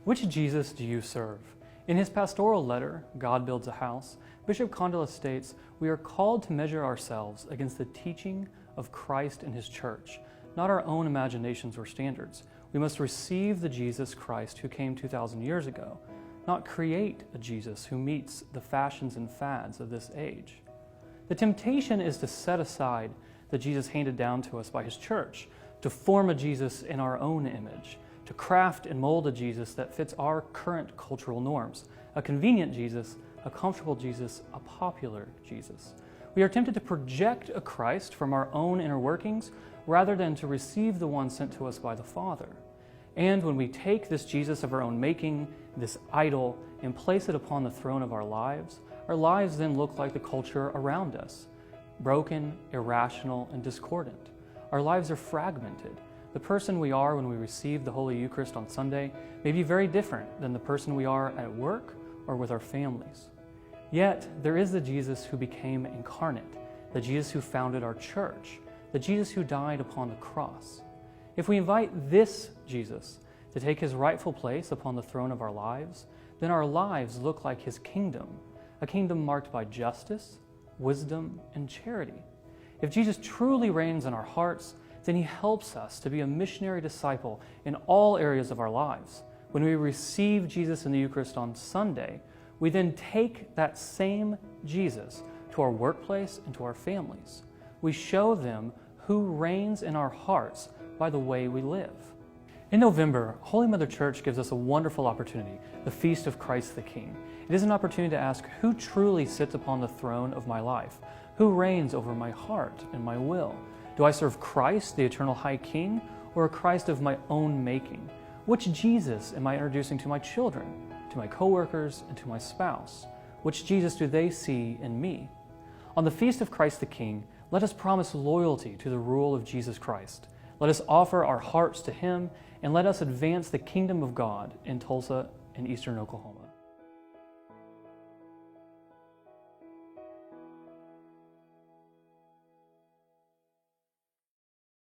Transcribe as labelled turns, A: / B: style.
A: Which Jesus do you serve? In his pastoral letter, God Builds a House, Bishop Condola states, "We are called to measure ourselves against the teaching of Christ and his church, not our own imaginations or standards. We must receive the Jesus Christ who came 2,000 years ago, not create a Jesus who meets the fashions and fads of this age." The temptation is to set aside the Jesus handed down to us by his church, to form a Jesus in our own image, to craft and mold a Jesus that fits our current cultural norms, a convenient Jesus, a comfortable Jesus, a popular Jesus. We are tempted to project a Christ from our own inner workings rather than to receive the one sent to us by the Father. And when we take this Jesus of our own making, this idol, and place it upon the throne of our lives then look like the culture around us, broken, irrational, and discordant. Our lives are fragmented. The person we are when we receive the Holy Eucharist on Sunday may be very different than the person we are at work or with our families. Yet, there is the Jesus who became incarnate, the Jesus who founded our church, the Jesus who died upon the cross. If we invite this Jesus to take his rightful place upon the throne of our lives, then our lives look like his kingdom, a kingdom marked by justice, wisdom, and charity. If Jesus truly reigns in our hearts, then he helps us to be a missionary disciple in all areas of our lives. When we receive Jesus in the Eucharist on Sunday, we then take that same Jesus to our workplace and to our families. We show them who reigns in our hearts by the way we live. In November, Holy Mother Church gives us a wonderful opportunity, the Feast of Christ the King. It is an opportunity to ask who truly sits upon the throne of my life, who reigns over my heart and my will. Do I serve Christ, the eternal High King, or a Christ of my own making? Which Jesus am I introducing to my children, to my coworkers, and to my spouse? Which Jesus do they see in me? On the Feast of Christ the King, let us promise loyalty to the rule of Jesus Christ. Let us offer our hearts to him, and let us advance the kingdom of God in Tulsa and eastern Oklahoma.